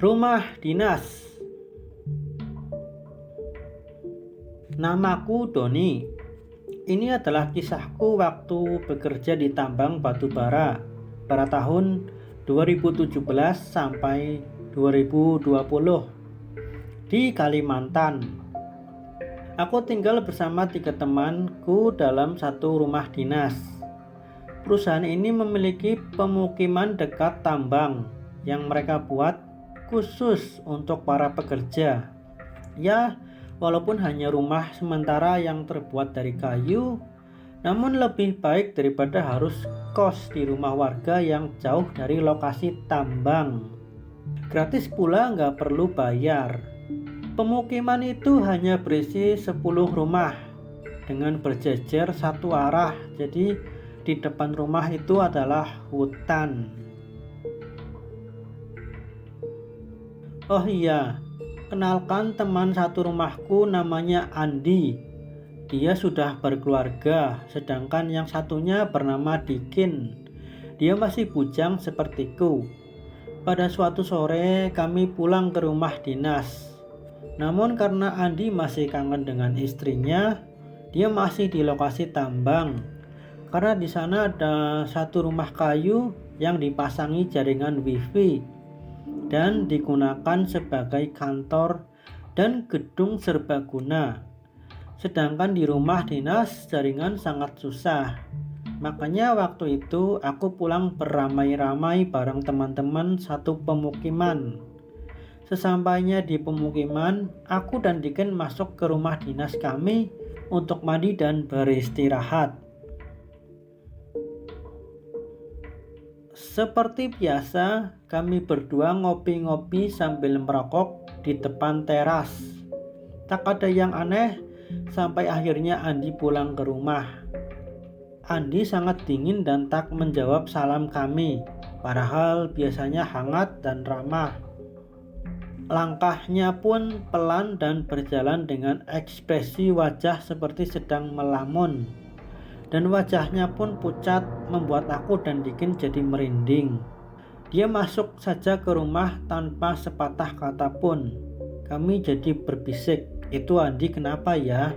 Rumah dinas. Namaku Doni. Ini adalah kisahku waktu bekerja di tambang batu bara pada tahun 2017 sampai 2020 di Kalimantan. Aku tinggal bersama 3 temanku dalam satu rumah dinas. Perusahaan ini memiliki pemukiman dekat tambang yang mereka buat khusus untuk para pekerja. Ya, walaupun hanya rumah sementara yang terbuat dari kayu, namun lebih baik daripada harus kos di rumah warga yang jauh dari lokasi tambang. Gratis pula, nggak perlu bayar. Pemukiman itu hanya berisi 10 rumah dengan berjejer satu arah. Jadi di depan rumah itu adalah hutan. Oh iya, kenalkan teman satu rumahku namanya Andi. Dia sudah berkeluarga, sedangkan yang satunya bernama Dikin. Dia masih bujang sepertiku. Pada suatu sore kami pulang ke rumah dinas. Namun karena Andi masih kangen dengan istrinya, dia masih di lokasi tambang. Karena di sana ada satu rumah kayu yang dipasangi jaringan wifi dan digunakan sebagai kantor dan gedung serbaguna. Sedangkan di rumah dinas jaringan sangat susah. Makanya waktu itu aku pulang beramai-ramai bareng teman-teman satu pemukiman. Sesampainya di pemukiman, aku dan Diken masuk ke rumah dinas kami untuk mandi dan beristirahat. Seperti biasa, kami berdua ngopi-ngopi sambil merokok di depan teras. Tak ada yang aneh sampai akhirnya Andi pulang ke rumah. Andi sangat dingin dan tak menjawab salam kami, padahal biasanya hangat dan ramah. Langkahnya pun pelan dan berjalan dengan ekspresi wajah seperti sedang melamun. Dan wajahnya pun pucat, membuat aku dan Dikin jadi merinding. Dia masuk saja ke rumah tanpa sepatah kata pun. Kami jadi berbisik, "Itu Andi kenapa ya?"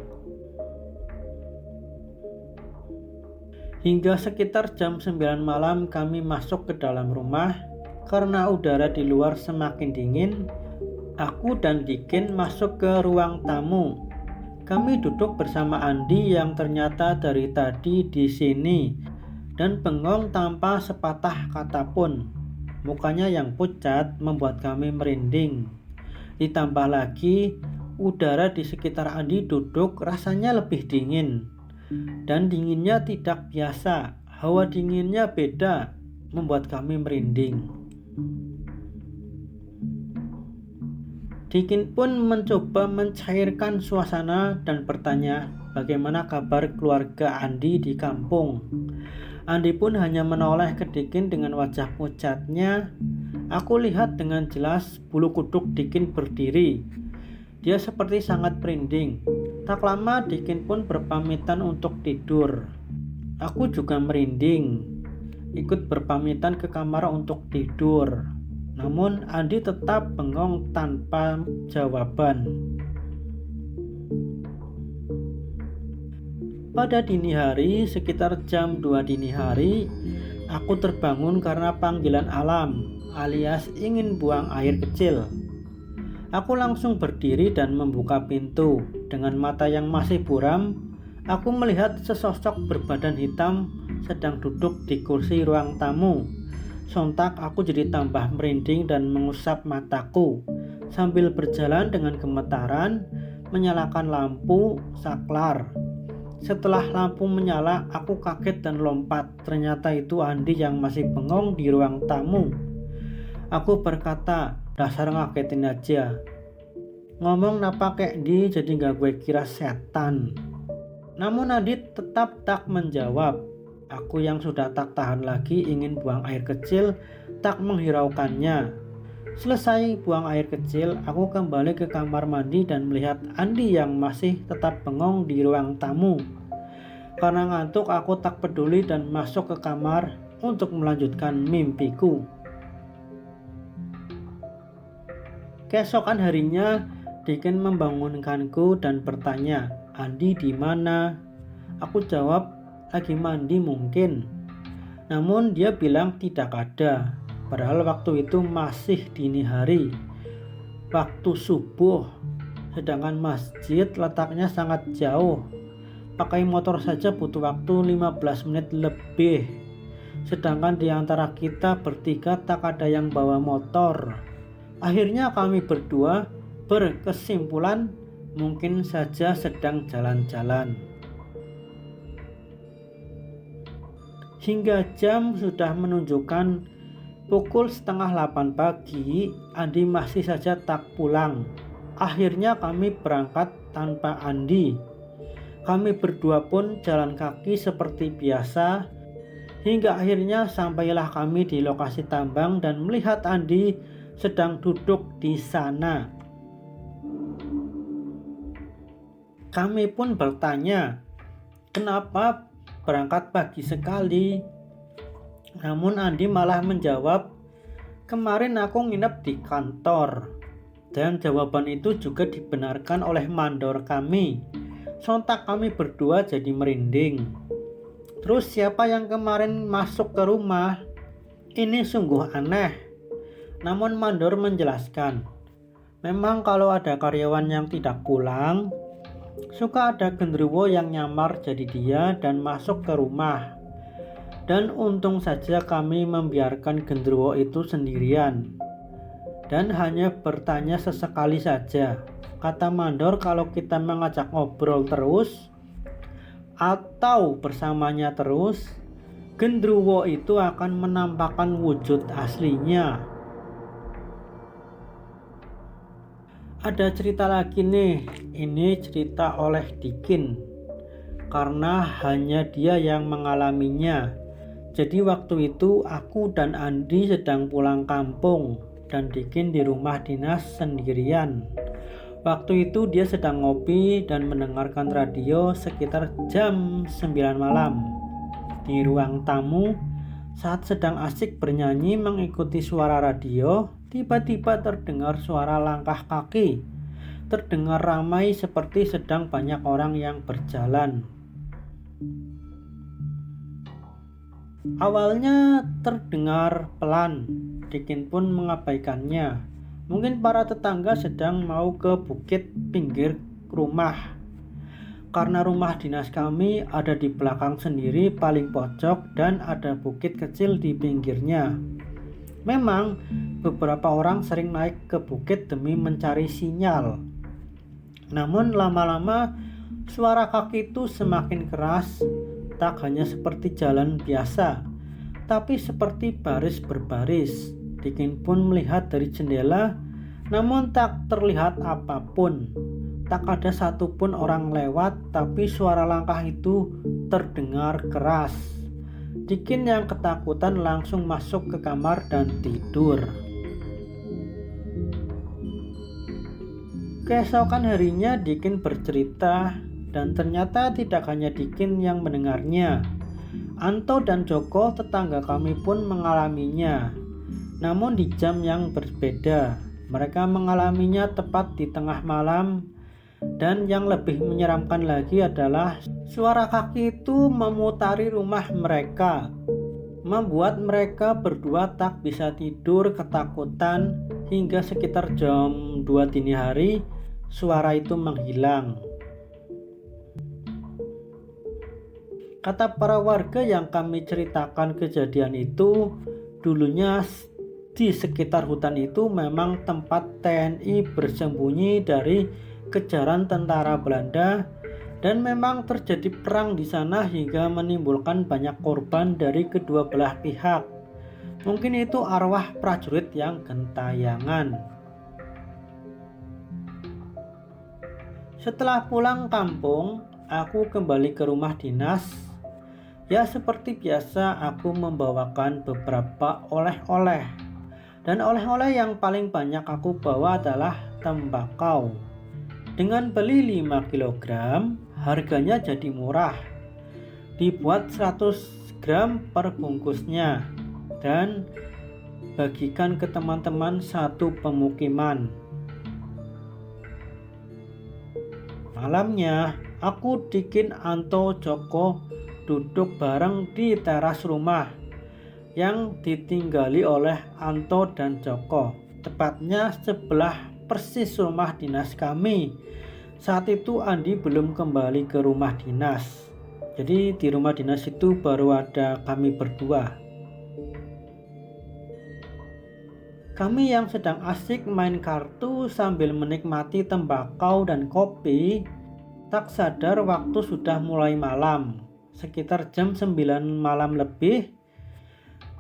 Hingga sekitar jam 9 malam kami masuk ke dalam rumah. Karena udara di luar semakin dingin, aku dan Dikin masuk ke ruang tamu. Kami duduk bersama Andi yang ternyata dari tadi di sini dan bengong tanpa sepatah kata pun. Mukanya yang pucat membuat kami merinding. Ditambah lagi, udara di sekitar Andi duduk rasanya lebih dingin. Dan dinginnya tidak biasa, hawa dinginnya beda, membuat kami merinding. Dikin pun mencoba mencairkan suasana dan bertanya bagaimana kabar keluarga Andi di kampung. Andi pun hanya menoleh ke Dikin dengan wajah pucatnya. Aku lihat dengan jelas bulu kuduk Dikin berdiri. Dia seperti sangat merinding. Tak lama Dikin pun berpamitan untuk tidur. Aku juga merinding, ikut berpamitan ke kamar untuk tidur. Namun Andi tetap bengong tanpa jawaban. Pada dini hari, sekitar jam 2 dini hari, aku terbangun karena panggilan alam alias ingin buang air kecil. Aku langsung berdiri dan membuka pintu. Dengan mata yang masih buram, aku melihat sesosok berbadan hitam sedang duduk di kursi ruang tamu. Sontak aku jadi tambah merinding dan mengusap mataku sambil berjalan dengan gemetaran menyalakan lampu saklar. Setelah lampu menyala, aku kaget dan lompat. Ternyata itu Andi yang masih bengong di ruang tamu. Aku berkata, "Dasar ngagetin aja. Ngomong napa kek di jadi gak gue kira setan." Namun Andi tetap tak menjawab. Aku yang sudah tak tahan lagi ingin buang air kecil tak menghiraukannya. Selesai buang air kecil, aku kembali ke kamar mandi dan melihat Andi yang masih tetap bengong di ruang tamu. Karena ngantuk, aku tak peduli dan masuk ke kamar untuk melanjutkan mimpiku. Keesokan harinya, Dikin membangunkanku dan bertanya, "Andi di mana?" Aku jawab, "Lagi mandi mungkin." Namun dia bilang tidak ada. Padahal waktu itu masih dini hari, waktu subuh. Sedangkan masjid letaknya sangat jauh. Pakai motor saja butuh waktu 15 menit lebih. Sedangkan di antara kita bertiga tak ada yang bawa motor. Akhirnya kami berdua berkesimpulan mungkin saja sedang jalan-jalan. Hingga jam sudah menunjukkan pukul 7:30 pagi, Andi masih saja tak pulang. Akhirnya kami berangkat tanpa Andi. Kami berdua pun jalan kaki seperti biasa, hingga akhirnya sampailah kami di lokasi tambang dan melihat Andi sedang duduk di sana. Kami pun bertanya, "Kenapa berangkat pagi sekali?" Namun Andi malah menjawab, "Kemarin aku nginep di kantor." Dan jawaban itu juga dibenarkan oleh mandor kami. Sontak kami berdua jadi merinding. "Terus siapa yang kemarin masuk ke rumah? Ini sungguh aneh." Namun mandor menjelaskan, memang kalau ada karyawan yang tidak pulang, suka ada genderuwo yang nyamar jadi dia dan masuk ke rumah. Dan untung saja kami membiarkan genderuwo itu sendirian dan hanya bertanya sesekali saja. Kata mandor, kalau kita mengajak ngobrol terus atau bersamanya terus, genderuwo itu akan menampakkan wujud aslinya. Ada cerita lagi nih, ini cerita oleh Dikin karena hanya dia yang mengalaminya. Jadi waktu itu aku dan Andi sedang pulang kampung dan Dikin di rumah dinas sendirian. Waktu itu dia sedang ngopi dan mendengarkan radio sekitar jam 9 malam. Di ruang tamu, saat sedang asik bernyanyi mengikuti suara radio, tiba-tiba terdengar suara langkah kaki. Terdengar ramai seperti sedang banyak orang yang berjalan. Awalnya terdengar pelan, Dikin pun mengabaikannya. Mungkin para tetangga sedang mau ke bukit pinggir rumah. Karena rumah dinas kami ada di belakang sendiri paling pojok dan ada bukit kecil di pinggirnya. Memang beberapa orang sering naik ke bukit demi mencari sinyal. Namun lama-lama suara kaki itu semakin keras, tak hanya seperti jalan biasa, tapi seperti baris berbaris. Dikin pun melihat dari jendela, namun tak terlihat apapun. Tak ada satupun orang lewat, tapi suara langkah itu terdengar keras. Dikin yang ketakutan langsung masuk ke kamar dan tidur. Keesokan harinya Dikin bercerita, dan ternyata tidak hanya Dikin yang mendengarnya. Anto dan Joko tetangga kami pun mengalaminya, namun di jam yang berbeda. Mereka mengalaminya tepat di tengah malam, dan yang lebih menyeramkan lagi adalah suara kaki itu memutari rumah mereka, membuat mereka berdua tak bisa tidur ketakutan hingga sekitar jam 2 dini hari suara itu menghilang. Kata para warga yang kami ceritakan kejadian itu, dulunya di sekitar hutan itu memang tempat TNI bersembunyi dari kejaran tentara Belanda, dan memang terjadi perang di sana hingga menimbulkan banyak korban dari kedua belah pihak. Mungkin itu arwah prajurit yang gentayangan. Setelah pulang kampung, aku kembali ke rumah dinas. Ya, seperti biasa aku membawakan beberapa oleh-oleh. Dan oleh-oleh yang paling banyak aku bawa adalah tembakau. Dengan beli 5 kg, harganya jadi murah. Dibuat 100 gram per bungkusnya dan bagikan ke teman-teman satu pemukiman. Malamnya, aku, Dikin, Anto, Joko duduk bareng di teras rumah yang ditinggali oleh Anto dan Joko. Tepatnya sebelah persis rumah dinas kami. Saat itu Andi belum kembali ke rumah dinas. Jadi di rumah dinas itu baru ada kami berdua. Kami yang sedang asik main kartu sambil menikmati tembakau dan kopi, tak sadar waktu sudah mulai malam, sekitar jam 9 malam lebih.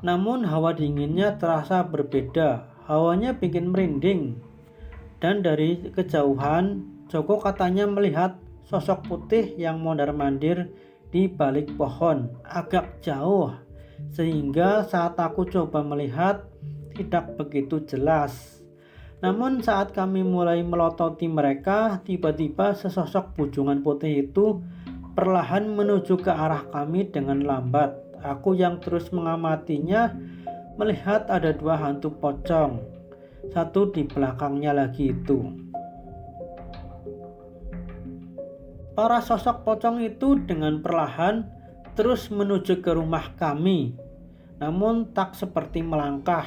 Namun hawa dinginnya terasa berbeda, hawanya bikin merinding. Dan dari kejauhan, Joko katanya melihat sosok putih yang mondar-mandir di balik pohon, agak jauh, sehingga saat aku coba melihat, tidak begitu jelas. Namun saat kami mulai melototi mereka, tiba-tiba sesosok bujungan putih itu perlahan menuju ke arah kami dengan lambat. Aku yang terus mengamatinya melihat ada dua hantu pocong, satu di belakangnya lagi itu. Para sosok pocong itu dengan perlahan terus menuju ke rumah kami, namun tak seperti melangkah.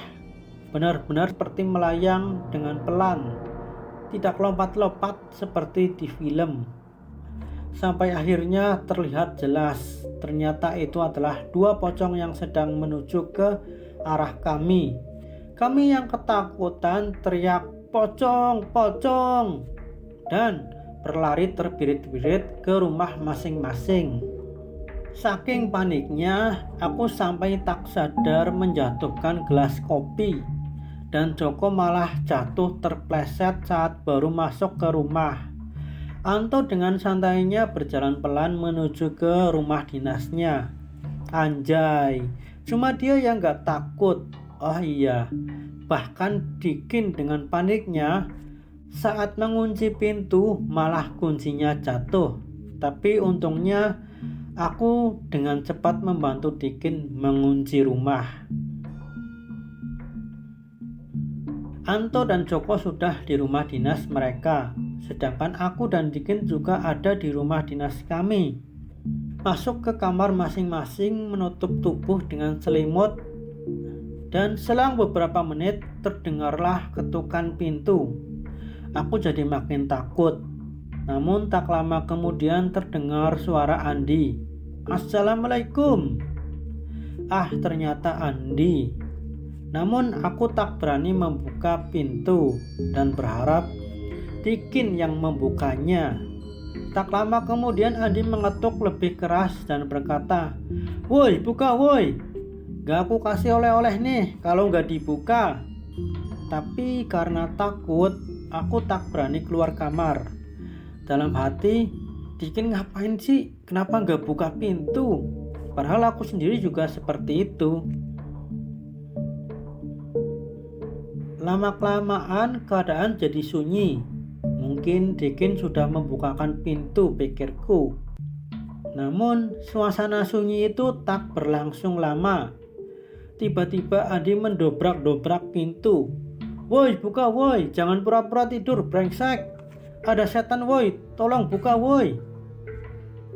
Benar-benar seperti melayang dengan pelan, tidak lompat-lompat seperti di film. Sampai akhirnya terlihat jelas, ternyata itu adalah dua pocong yang sedang menuju ke arah kami. Kami yang ketakutan teriak pocong, pocong, dan berlari terbirit-birit ke rumah masing-masing. Saking paniknya, aku sampai tak sadar menjatuhkan gelas kopi. Dan Joko malah jatuh terpleset saat baru masuk ke rumah. Anto dengan santainya berjalan pelan menuju ke rumah dinasnya. Anjay, cuma dia yang gak takut. Oh iya, bahkan Dikin dengan paniknya saat mengunci pintu malah kuncinya jatuh. Tapi untungnya aku dengan cepat membantu Dikin mengunci rumah. Anto dan Joko sudah di rumah dinas mereka, sedangkan aku dan Dikin juga ada di rumah dinas kami. Masuk ke kamar masing-masing, menutup tubuh dengan selimut, dan selang beberapa menit terdengarlah ketukan pintu. Aku jadi makin takut. Namun tak lama kemudian terdengar suara Andi. Assalamualaikum. Ternyata Andi. Namun aku tak berani membuka pintu dan berharap Dikin yang membukanya. Tak lama kemudian Andi mengetuk lebih keras dan berkata, "Woi, buka woi. Gak aku kasih oleh-oleh nih kalau gak dibuka." Tapi karena takut, aku tak berani keluar kamar. Dalam hati, Dikin ngapain sih? Kenapa gak buka pintu? Padahal aku sendiri juga seperti itu. Lama-kelamaan keadaan jadi sunyi. Mungkin Dikin sudah membukakan pintu, pikirku. Namun suasana sunyi itu tak berlangsung lama. Tiba-tiba Andi mendobrak-dobrak pintu. "Woi, buka woi, jangan pura-pura tidur, brengsek. Ada setan woi, tolong buka woi."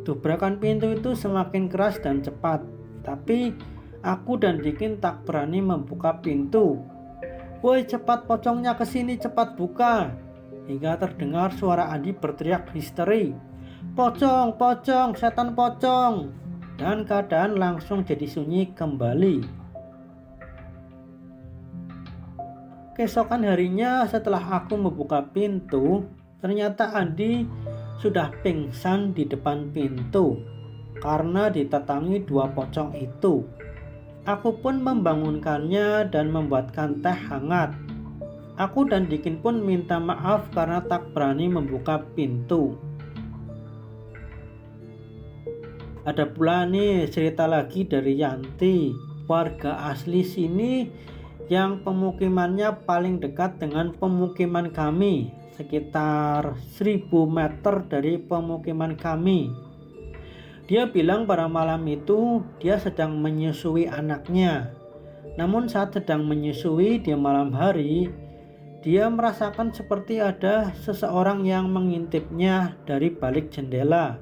Dobrakan pintu itu semakin keras dan cepat. Tapi aku dan Dikin tak berani membuka pintu. "Woi, cepat pocongnya kesini, cepat buka." Hingga terdengar suara Andi berteriak histeri. "Pocong, pocong, setan pocong." Dan keadaan langsung jadi sunyi kembali. Keesokan harinya setelah aku membuka pintu, ternyata Andi sudah pingsan di depan pintu karena ditatangi dua pocong itu. Aku pun membangunkannya dan membuatkan teh hangat. Aku dan Dikin pun minta maaf karena tak berani membuka pintu. Ada pula nih cerita lagi dari Yanti, warga asli sini yang pemukimannya paling dekat dengan pemukiman kami, sekitar 1000 meter dari pemukiman kami. Dia bilang pada malam itu dia sedang menyusui anaknya. Namun saat sedang menyusui di malam hari, Dia merasakan seperti ada seseorang yang mengintipnya dari balik jendela.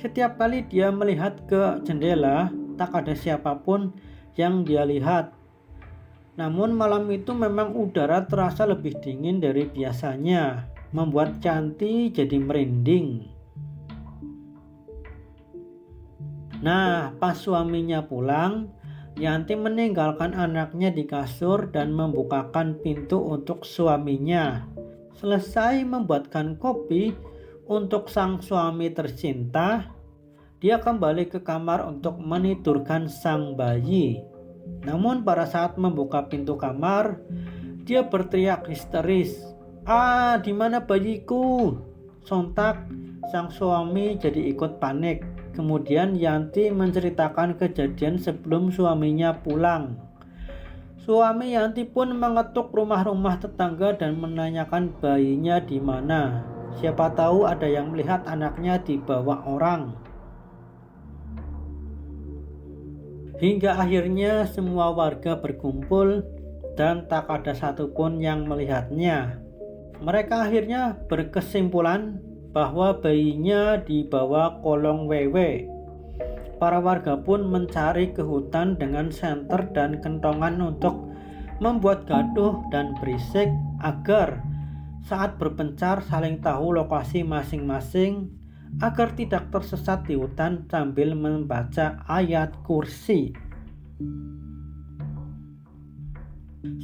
Setiap kali dia melihat ke jendela, tak ada siapapun yang dia lihat. Namun malam itu memang udara terasa lebih dingin dari biasanya, membuat Yanti jadi merinding. Nah, pas suaminya pulang, Yanti meninggalkan anaknya di kasur dan membukakan pintu untuk suaminya. Selesai membuatkan kopi untuk sang suami tercinta, dia kembali ke kamar untuk menidurkan sang bayi. Namun pada saat membuka pintu kamar, dia berteriak histeris, "Ah, di mana bayiku?" Sontak sang suami jadi ikut panik. Kemudian Yanti menceritakan kejadian sebelum suaminya pulang. Suami Yanti pun mengetuk rumah-rumah tetangga dan menanyakan bayinya di mana. Siapa tahu ada yang melihat anaknya dibawa orang. Hingga akhirnya semua warga berkumpul dan tak ada satupun yang melihatnya. Mereka akhirnya berkesimpulan bahwa bayinya dibawa kolong wewe. Para warga pun mencari ke hutan dengan senter dan kentongan untuk membuat gaduh dan berisik agar saat berpencar saling tahu lokasi masing-masing, agar tidak tersesat di hutan sambil membaca ayat kursi.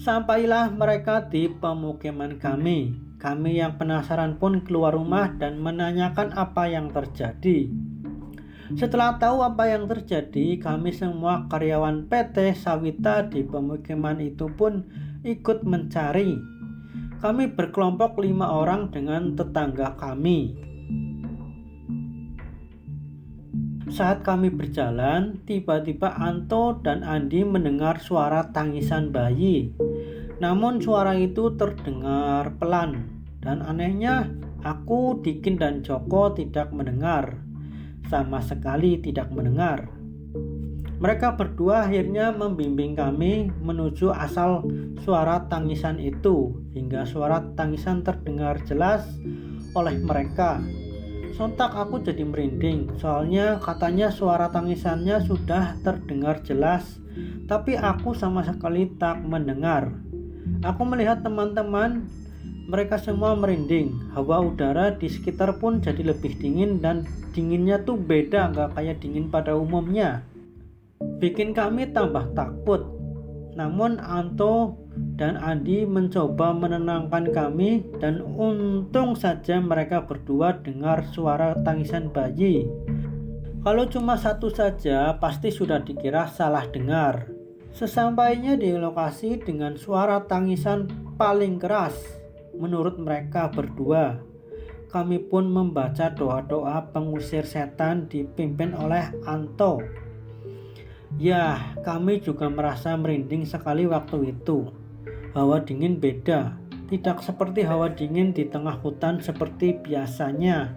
Sampailah mereka di pemukiman kami. Kami yang penasaran pun keluar rumah dan menanyakan apa yang terjadi. Setelah tahu apa yang terjadi, kami semua karyawan PT Sawita di pemukiman itu pun ikut mencari. Kami berkelompok 5 orang dengan tetangga kami. Saat kami berjalan, tiba-tiba Anto dan Andi mendengar suara tangisan bayi. Namun suara itu terdengar pelan. Dan anehnya, aku, Dikin dan Joko tidak mendengar. Sama sekali tidak mendengar. Mereka berdua akhirnya membimbing kami menuju asal suara tangisan itu, hingga suara tangisan terdengar jelas oleh mereka. Sontak aku jadi merinding, soalnya katanya suara tangisannya sudah terdengar jelas, tapi aku sama sekali tak mendengar. Aku melihat teman-teman, mereka semua merinding. Hawa udara di sekitar pun jadi lebih dingin, dan dinginnya tuh beda, gak kayak dingin pada umumnya. Bikin kami tambah takut. Namun Anto dan Andi mencoba menenangkan kami, dan untung saja mereka berdua dengar suara tangisan bayi. Kalau cuma satu saja pasti sudah dikira salah dengar. Sesampainya di lokasi dengan suara tangisan paling keras menurut mereka berdua, kami pun membaca doa-doa pengusir setan dipimpin oleh Anto. Ya, kami juga merasa merinding sekali waktu itu. Hawa dingin beda, tidak seperti hawa dingin di tengah hutan seperti biasanya.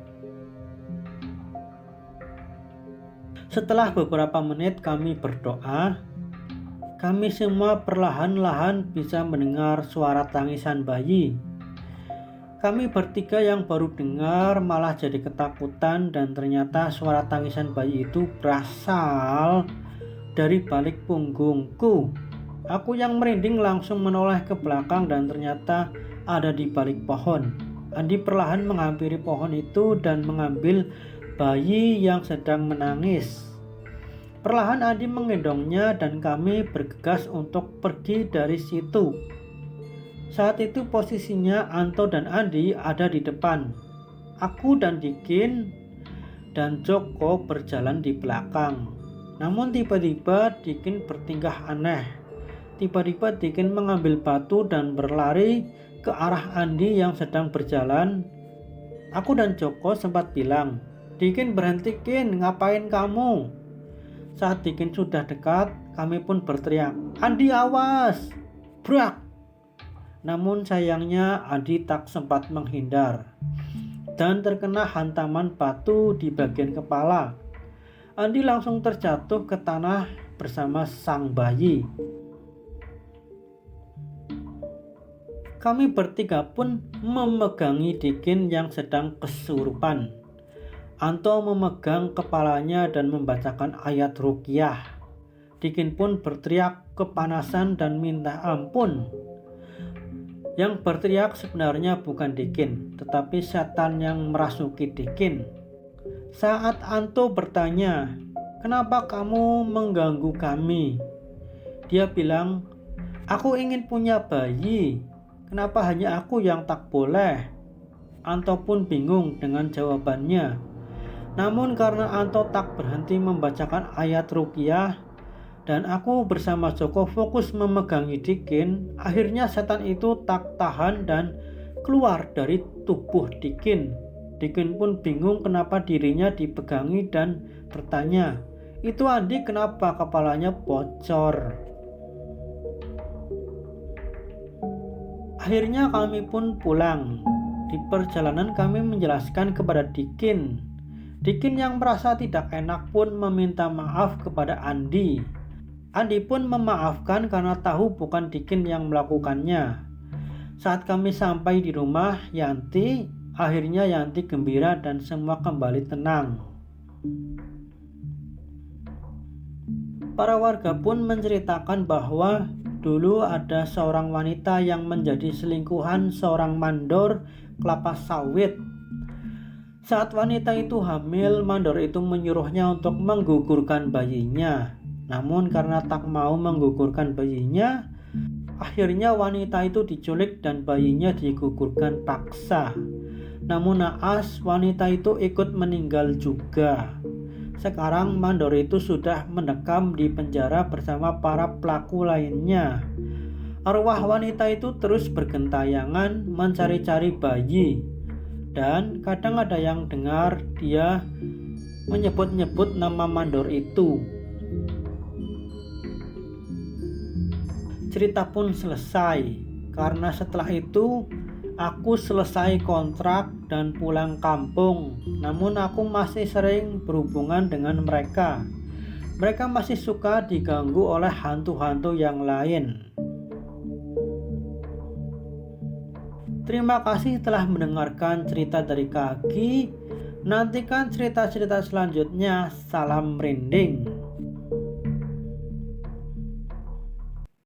Setelah beberapa menit kami berdoa, kami semua perlahan-lahan bisa mendengar suara tangisan bayi. Kami bertiga yang baru dengar malah jadi ketakutan, dan ternyata suara tangisan bayi itu berasal dari balik punggungku. Aku yang merinding langsung menoleh ke belakang dan ternyata ada di balik pohon. Andi perlahan menghampiri pohon itu dan mengambil bayi yang sedang menangis. Perlahan Andi menggendongnya dan kami bergegas untuk pergi dari situ. Saat itu posisinya Anto dan Andi ada di depan. Aku dan Dikin dan Joko berjalan di belakang. Namun tiba-tiba Dikin bertingkah aneh. Tiba-tiba Dikin mengambil batu dan berlari ke arah Andi yang sedang berjalan. Aku dan Joko sempat bilang, "Dikin, berhenti Kin, ngapain kamu?" Saat Dikin sudah dekat, kami pun berteriak, "Andi, awas!" Brak! Namun sayangnya Andi tak sempat menghindar dan terkena hantaman batu di bagian kepala. Andi langsung terjatuh ke tanah bersama sang bayi. Kami bertiga pun memegangi Dikin yang sedang kesurupan. Anto memegang kepalanya dan membacakan ayat ruqyah. Dikin pun berteriak kepanasan dan minta ampun. Yang berteriak sebenarnya bukan Dikin, tetapi setan yang merasuki Dikin. Saat Anto bertanya, "Kenapa kamu mengganggu kami?" Dia bilang, "Aku ingin punya bayi. Kenapa hanya aku yang tak boleh?" Anto pun bingung dengan jawabannya. Namun karena Anto tak berhenti membacakan ayat ruqyah dan aku bersama Joko fokus memegangi Dikin, akhirnya setan itu tak tahan dan keluar dari tubuh Dikin. Dikin pun bingung kenapa dirinya dipegangi dan bertanya, "Itu Andi kenapa kepalanya bocor?" Akhirnya kami pun pulang. Di perjalanan kami menjelaskan kepada Dikin. Dikin yang merasa tidak enak pun meminta maaf kepada Andi. Andi pun memaafkan karena tahu bukan Dikin yang melakukannya. Saat kami sampai di rumah Yanti, akhirnya Yanti gembira dan semua kembali tenang. Para warga pun menceritakan bahwa dulu ada seorang wanita yang menjadi selingkuhan seorang mandor kelapa sawit. Saat wanita itu hamil, mandor itu menyuruhnya untuk menggugurkan bayinya. Namun karena tak mau menggugurkan bayinya, akhirnya wanita itu diculik dan bayinya digugurkan paksa. Namun naas, wanita itu ikut meninggal juga. Sekarang mandor itu sudah mendekam di penjara bersama para pelaku lainnya. Arwah wanita itu terus bergentayangan mencari-cari bayi. Dan kadang ada yang dengar dia menyebut-nyebut nama mandor itu. Cerita pun selesai. Karena setelah itu aku selesai kontrak dan pulang kampung. Namun aku masih sering berhubungan dengan mereka. Mereka masih suka diganggu oleh hantu-hantu yang lain. Terima kasih telah mendengarkan cerita dari Kaki. Nantikan cerita-cerita selanjutnya. Salam merinding.